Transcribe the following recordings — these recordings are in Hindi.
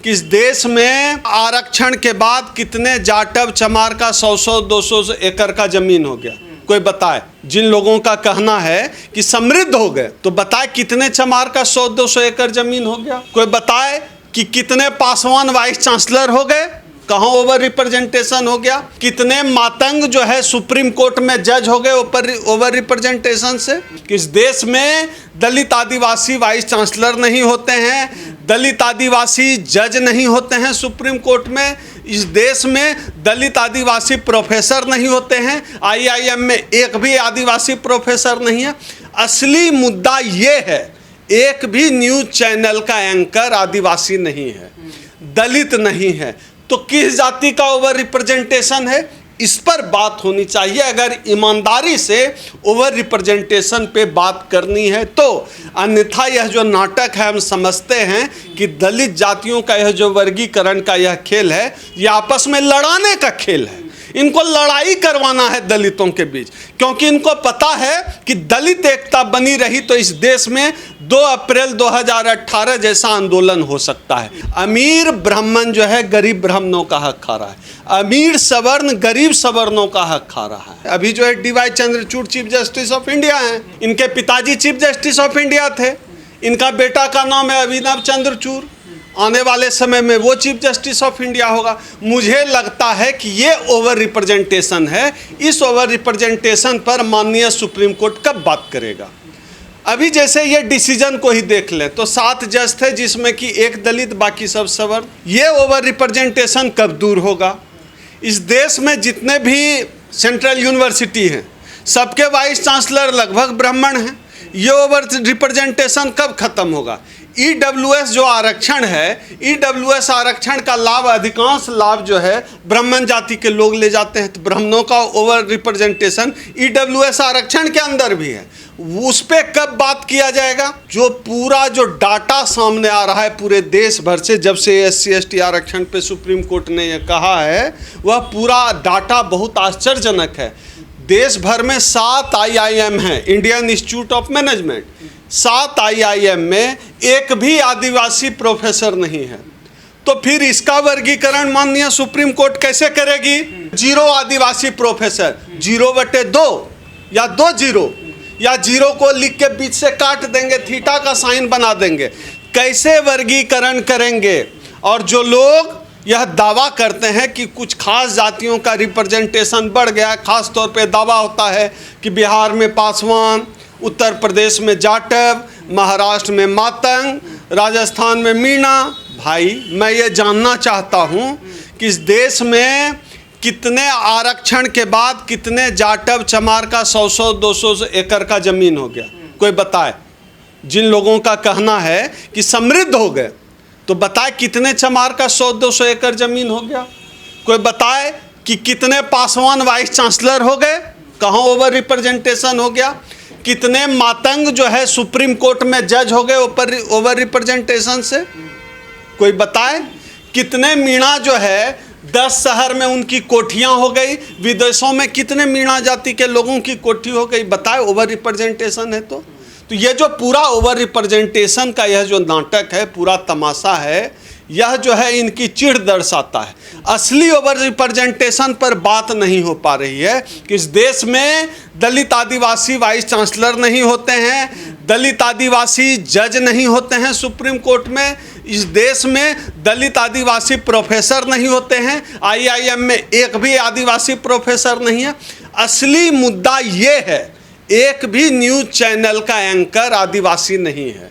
कि इस देश में आरक्षण के बाद कितने जाटव चमार का 100-200 एकड़ का जमीन हो गया। कोई बताए, जिन लोगों का कहना है कि समृद्ध हो गए, तो बताए कितने चमार का 100-200 एकड़ जमीन हो गया। कोई बताए कि कितने पासवान वाइस चांसलर हो गए, कहाँ ओवर रिप्रेजेंटेशन हो गया। कितने मातंग जो है सुप्रीम कोर्ट में जज हो गए ओवर रिप्रेजेंटेशन से। किस देश में दलित आदिवासी वाइस चांसलर नहीं होते हैं, दलित आदिवासी जज नहीं होते हैं सुप्रीम कोर्ट में। इस देश में दलित आदिवासी प्रोफेसर नहीं होते हैं, IIM में एक भी आदिवासी प्रोफेसर नहीं है। असली मुद्दा ये है, एक भी न्यूज चैनल का एंकर आदिवासी नहीं है, दलित नहीं है। तो किस जाति का ओवर रिप्रेजेंटेशन है, इस पर बात होनी चाहिए। अगर ईमानदारी से ओवर रिप्रेजेंटेशन पे बात करनी है तो, अन्यथा यह जो नाटक है, हम समझते हैं कि दलित जातियों का यह जो वर्गीकरण का यह खेल है, यह आपस में लड़ाने का खेल है। इनको लड़ाई करवाना है दलितों के बीच, क्योंकि इनको पता है कि दलित एकता बनी रही तो इस देश में 2 अप्रैल 2018 जैसा आंदोलन हो सकता है। अमीर ब्राह्मण जो है गरीब ब्राह्मणों का हक खा रहा है, अमीर सवर्ण गरीब सवर्णों का हक खा रहा है। अभी जो है DY Chandrachud chief justice of India हैं, इनके पिताजी चीफ जस्टिस ऑफ इंडिया थे, इनका बेटा का नाम है अभिनव चंद्रचूड़, आने वाले समय में वो चीफ जस्टिस ऑफ इंडिया होगा। मुझे लगता है कि ये ओवर रिप्रेजेंटेशन है। इस ओवर रिप्रेजेंटेशन पर माननीय सुप्रीम कोर्ट कब बात करेगा। अभी जैसे ये डिसीजन को ही देख लें तो 7 जज थे, जिसमें कि एक दलित बाकी सब सवर्ण। ये ओवर रिप्रेजेंटेशन कब दूर होगा। इस देश में जितने भी सेंट्रल यूनिवर्सिटी हैं, सबके वाइस चांसलर लगभग ब्राह्मण हैं। ये ओवर रिप्रेजेंटेशन कब खत्म होगा। EWS जो आरक्षण है, EWS आरक्षण का लाभ, अधिकांश लाभ जो है ब्राह्मण जाति के लोग ले जाते हैं, तो ब्राह्मणों का ओवर रिप्रेजेंटेशन EWS आरक्षण के अंदर भी है। उस पर कब बात किया जाएगा। जो पूरा जो डाटा सामने आ रहा है पूरे देश भर से, जब से SC/ST आरक्षण पे सुप्रीम कोर्ट ने यह कहा है, वह पूरा डाटा बहुत आश्चर्यजनक है। देश भर में 7 IIM हैं, Indian institute of management. 7 IIM में एक भी आदिवासी प्रोफेसर नहीं है, तो फिर इसका वर्गीकरण माननीय सुप्रीम कोर्ट कैसे करेगी। 0 आदिवासी प्रोफेसर, 0/2 या 2 0, या 0 को लिख के बीच से काट देंगे, थीटा का साइन बना देंगे। कैसे वर्गीकरण करेंगे। और जो लोग यह दावा करते हैं कि कुछ खास जातियों का रिप्रेजेंटेशन बढ़ गया, खास तौर पे दावा होता है कि बिहार में पासवान, उत्तर प्रदेश में जाटव, महाराष्ट्र में मातंग, राजस्थान में मीणा। भाई, मैं ये जानना चाहता हूँ कि इस देश में कितने आरक्षण के बाद कितने जाटव चमार का 100-200 एकड़ का जमीन हो गया। कोई बताए, जिन लोगों का कहना है कि समृद्ध हो गए, तो बताए कितने चमार का 100-200 एकड़ जमीन हो गया। कोई बताए कि कितने पासवान वाइस चांसलर हो गए, कहाँ ओवर रिप्रेजेंटेशन हो गया। कितने मातंग जो है सुप्रीम कोर्ट में जज हो गए ओवर रिप्रेजेंटेशन से। कोई बताए कितने मीणा जो है 10 शहर में उनकी कोठियां हो गई, विदेशों में कितने मीणा जाति के लोगों की कोठी हो गई। बताए ओवर रिप्रेजेंटेशन है तो ये जो पूरा ओवर रिप्रेजेंटेशन का यह जो नाटक है, पूरा तमाशा है, यह जो है इनकी चिढ़ दर्शाता है। असली ओवर रिप्रेजेंटेशन पर बात नहीं हो पा रही है कि इस देश में दलित आदिवासी वाइस चांसलर नहीं होते हैं, दलित आदिवासी जज नहीं होते हैं सुप्रीम कोर्ट में। इस देश में दलित आदिवासी प्रोफेसर नहीं होते हैं, IIM में एक भी आदिवासी प्रोफेसर नहीं है। असली मुद्दा ये है, एक भी न्यूज चैनल का एंकर आदिवासी नहीं है,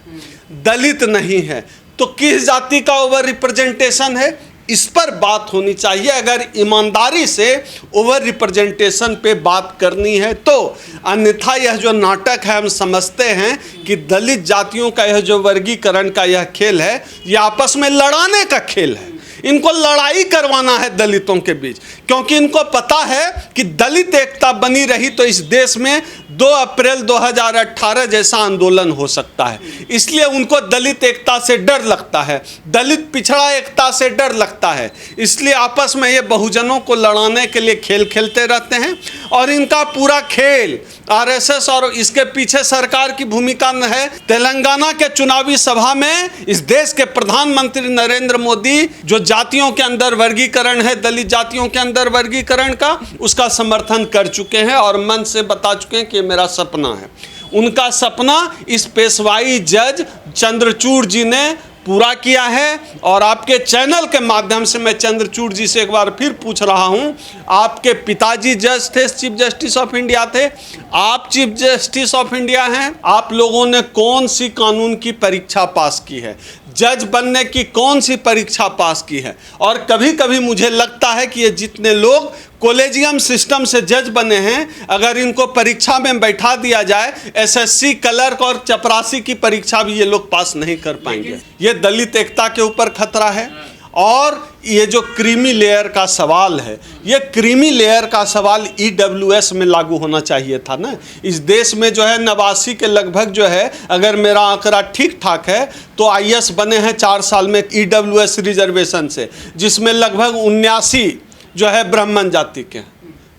दलित नहीं है। तो किस जाति का ओवर रिप्रेजेंटेशन है, इस पर बात होनी चाहिए। अगर ईमानदारी से ओवर रिप्रेजेंटेशन पे बात करनी है तो, अन्यथा यह जो नाटक है, हम समझते हैं कि दलित जातियों का यह जो वर्गीकरण का यह खेल है, यह आपस में लड़ाने का खेल है। इनको लड़ाई करवाना है दलितों के बीच, क्योंकि इनको पता है कि दलित एकता बनी रही तो इस देश में 2 अप्रैल 2018 जैसा आंदोलन हो सकता है। इसलिए उनको दलित एकता से डर लगता है, दलित पिछड़ा एकता से डर लगता है। इसलिए आपस में ये बहुजनों को लड़ाने के लिए खेल खेलते रहते हैं। और इनका पूरा खेल आरएसएस और इसके पीछे सरकार की भूमिका है। तेलंगाना के चुनावी सभा में इस देश के प्रधानमंत्री नरेंद्र मोदी जो जातियों के अंदर वर्गीकरण है, दलित जातियों के अंदर वर्गीकरण का, उसका समर्थन कर चुके हैं और मन से बता चुके हैं कि मेरा सपना है। उनका सपना इस पेशवाई जज चंद्रचूड़ जी ने पूरा किया है। और आपके चैनल के माध्यम से मैं चंद्रचूड़ जी से एक बार फिर पूछ रहा हूं, आपके पिताजी जज थे, चीफ जस्टिस ऑफ इंडिया थे, आप चीफ जस्टिस ऑफ इंडिया हैं, आप लोगों ने कौन सी कानून की परीक्षा पास की है, जज बनने की कौन सी परीक्षा पास की है? और कभी कभी मुझे लगता है कि ये जितने लोग कॉलेजियम सिस्टम से जज बने हैं, अगर इनको परीक्षा में बैठा दिया जाए, एसएससी, क्लर्क और चपरासी की परीक्षा भी ये लोग पास नहीं कर पाएंगे। ये दलित एकता के ऊपर खतरा है। और ये जो क्रीमी लेयर का सवाल है, ये क्रीमी लेयर का सवाल ईडब्ल्यूएस में लागू होना चाहिए था ना। इस देश में जो है 89 के लगभग जो है, अगर मेरा आंकड़ा ठीक ठाक है, तो आईएएस बने हैं 4 साल में ईडब्ल्यूएस रिजर्वेशन से, जिसमें लगभग 79 जो है ब्राह्मण जाति के।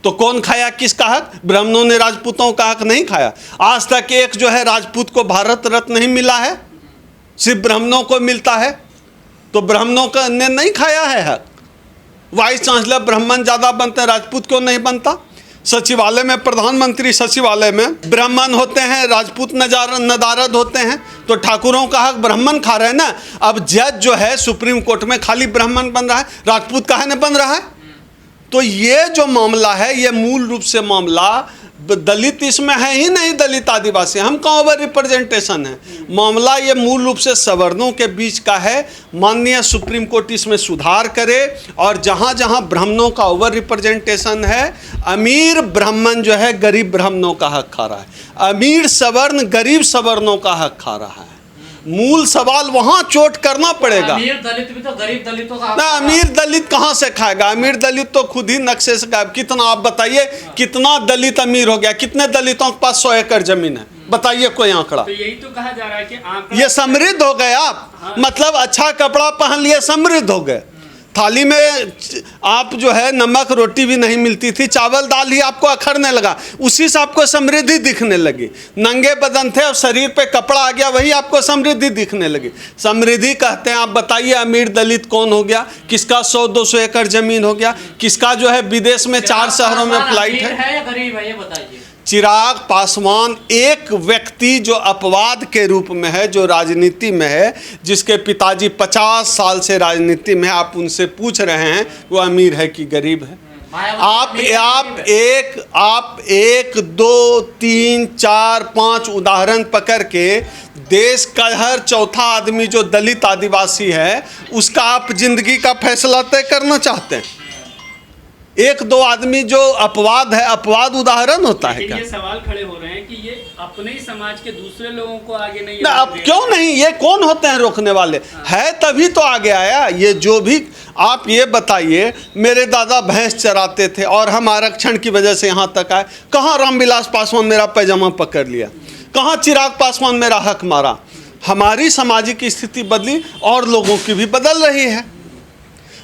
तो कौन खाया किसका हक? ब्राह्मणों ने राजपूतों का हक नहीं खाया। आज तक एक जो है राजपूत को भारत रत्न नहीं मिला है, सिर्फ ब्राह्मणों को मिलता है। तो ब्राह्मणों का ने नहीं खाया है हक। वाइस चांसलर ब्राह्मण ज़्यादा बनते हैं, राजपूत क्यों नहीं बनता? सचिवालय में, प्रधानमंत्री सचिवालय में ब्राह्मण होते हैं, राजपूत नदारद होते हैं। तो ठाकुरों का हक ब्राह्मण खा रहे हैं ना। अब जज जो है सुप्रीम कोर्ट में खाली ब्राह्मण बन रहा है, राजपूत काहे नहीं बन रहा है? तो ये जो मामला है, ये मूल रूप से मामला दलित इसमें है ही नहीं, दलित आदिवासी हम कहाँ ओवर रिप्रेजेंटेशन है। मामला ये मूल रूप से सवर्णों के बीच का है। माननीय सुप्रीम कोर्ट इसमें सुधार करे और जहाँ जहाँ ब्राह्मणों का ओवर रिप्रेजेंटेशन है, अमीर ब्राह्मण जो है गरीब ब्राह्मणों का हक खा रहा है, अमीर सवर्ण गरीब सवर्णों का हक खा रहा है। मूल सवाल वहां चोट करना पड़ेगा। अमीर दलित भी तो गरीब दलितों का ना, अमीर दलित कहां से खाएगा? अमीर दलित तो खुद ही नक्शे से गायब। कितना आप बताइए, कितना दलित अमीर हो गया? कितने दलितों के पास 100 एकड़ जमीन है? बताइए कोई आंकड़ा। तो यही तो कहा जा रहा है कि आंकड़ा ये समृद्ध हो गए आप। हाँ। मतलब अच्छा कपड़ा पहन लिए, समृद्ध हो गए। थाली में आप जो है नमक रोटी भी नहीं मिलती थी, चावल दाल ही आपको अखरने लगा, उसी से आपको समृद्धि दिखने लगी। नंगे बदन थे, अब शरीर पे कपड़ा आ गया, वही आपको समृद्धि दिखने लगी। समृद्धि कहते हैं। आप बताइए अमीर दलित कौन हो गया? किसका 100-200 एकड़ जमीन हो गया? किसका जो है विदेश में 4 शहरों में फ्लाइट है या गरीब है, ये बताइए। चिराग पासवान एक व्यक्ति जो अपवाद के रूप में है, जो राजनीति में है, जिसके पिताजी 50 साल से राजनीति में है। आप उनसे पूछ रहे हैं वो अमीर है कि गरीब है? आप 1, 2, 3, 4, 5 उदाहरण पकड़ के देश का हर चौथा आदमी जो दलित आदिवासी है, उसका आप जिंदगी का फैसला तय करना चाहते हैं। 1-2 आदमी जो अपवाद है, अपवाद उदाहरण होता है क्या? ये सवाल खड़े हो रहे हैं कि ये अपने ही समाज के दूसरे लोगों को आगे नहीं ना, अब क्यों नहीं? ये कौन होते हैं रोकने वाले? है तभी तो आगे आया। ये जो भी आप ये बताइए, मेरे दादा भैंस चराते थे और हम आरक्षण की वजह से यहाँ तक आए। कहाँ रामविलास पासवान मेरा पैजामा पकड़ लिया? कहाँ चिराग पासवान मेरा हक मारा? हमारी सामाजिक स्थिति बदली और लोगों की भी बदल रही है।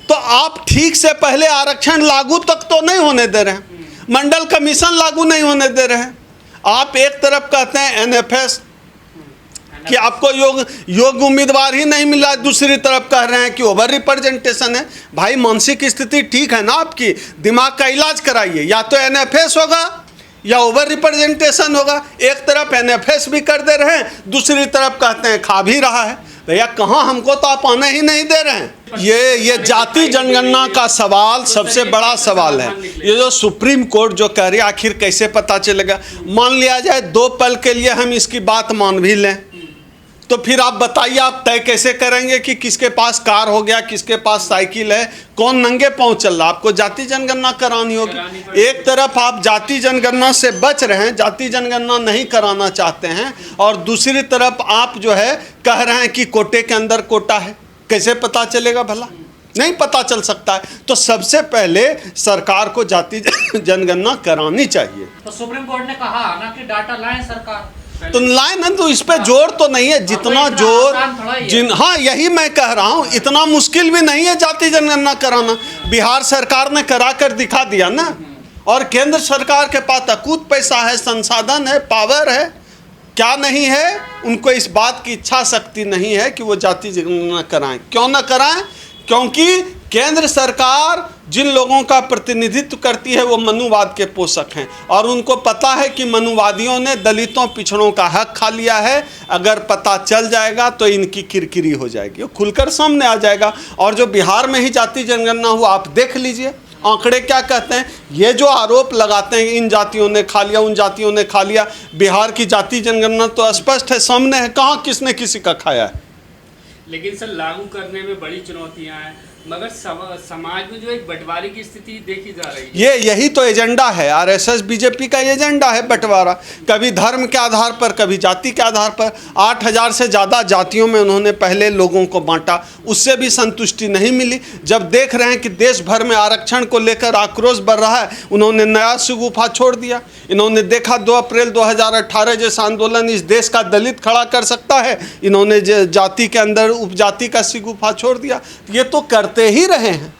तो आप ठीक से पहले आरक्षण लागू तक तो नहीं होने दे रहे हैं, मंडल कमीशन लागू नहीं होने दे रहे हैं। आप एक तरफ कहते हैं एनएफएस कि आपको योग्य उम्मीदवार ही नहीं मिला, दूसरी तरफ कह रहे हैं कि ओवर रिप्रेजेंटेशन है। भाई मानसिक स्थिति ठीक है ना आपकी? दिमाग का इलाज कराइए। या तो एनएफएस होगा या ओवर रिप्रेजेंटेशन होगा। एक तरफ एनएफएस भी कर दे रहे हैं, दूसरी तरफ कहते हैं खा भी रहा है। भैया कहाँ, हमको तो आप आने ही नहीं दे रहे हैं। ये जाति जनगणना का सवाल सबसे बड़ा सवाल है। ये जो सुप्रीम कोर्ट जो कह रही है, आखिर कैसे पता चलेगा? मान लिया जाए 2 पल के लिए हम इसकी बात मान भी लें, तो फिर आप बताइए आप तय कैसे करेंगे कि किसके पास कार हो गया, किसके पास साइकिल है, कौन नंगे पाँव चल रहा? आपको जाति जनगणना करानी होगी। एक तरफ आप जाति जनगणना से बच रहे हैं, जाति जनगणना नहीं कराना चाहते हैं, और दूसरी तरफ आप जो है कह रहे हैं कि कोटे के अंदर कोटा है। कैसे पता चलेगा भला? नहीं पता चल सकता है। तो सबसे पहले सरकार को जाति जनगणना करानी चाहिए। तो सुप्रीम कोर्ट ने कहा ना कि डाटा लाएं सरकार, तो लाइन है, तो इस पे जोर तो नहीं है। जितना जोर हाँ, यही मैं कह रहा हूँ, इतना मुश्किल भी नहीं है जाति जनगणना कराना। बिहार सरकार ने करा कर दिखा दिया ना। और केंद्र सरकार के पास अकूत पैसा है, संसाधन है, पावर है, क्या नहीं है? उनको इस बात की इच्छा शक्ति नहीं है कि वो जाति जनगणना कराएं। क्यों ना कराएं? क्योंकि केंद्र सरकार जिन लोगों का प्रतिनिधित्व करती है वो मनुवाद के पोषक हैं, और उनको पता है कि मनुवादियों ने दलितों पिछड़ों का हक खा लिया है। अगर पता चल जाएगा तो इनकी किरकिरी हो जाएगी, वो खुलकर सामने आ जाएगा। और जो बिहार में ही जाति जनगणना हुआ, आप देख लीजिए आंकड़े क्या कहते हैं। ये जो आरोप लगाते हैं इन जातियों ने खा लिया, उन जातियों ने खा लिया, बिहार की जाति जनगणना तो स्पष्ट है, सामने है, कहाँ किसने किसी का खाया है। लेकिन सर लागू करने में बड़ी चुनौतियां हैं, मगर समाज में जो एक बंटवारे की स्थिति देखी जा रही है। यही तो एजेंडा है, आरएसएस बीजेपी का एजेंडा है बंटवारा, कभी धर्म के आधार पर, कभी जाति के आधार पर। 8000 से ज़्यादा जातियों में उन्होंने पहले लोगों को बांटा, उससे भी संतुष्टि नहीं मिली। जब देख रहे हैं कि देश भर में आरक्षण को लेकर आक्रोश बढ़ रहा है, उन्होंने नया शगुफा छोड़ दिया। इन्होंने देखा 2 अप्रैल 2018 जैसा आंदोलन इस देश का दलित खड़ा कर सकता है, इन्होंने जाति के अंदर उपजाति का शगुफा छोड़ दिया। ये तो करते ही रहे हैं,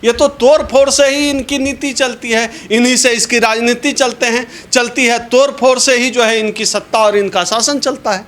ये तो तोड़ फोड़ से ही इनकी नीति चलती है, इन्हीं से इसकी राजनीति चलती है, तोड़ फोड़ से ही जो है इनकी सत्ता और इनका शासन चलता है।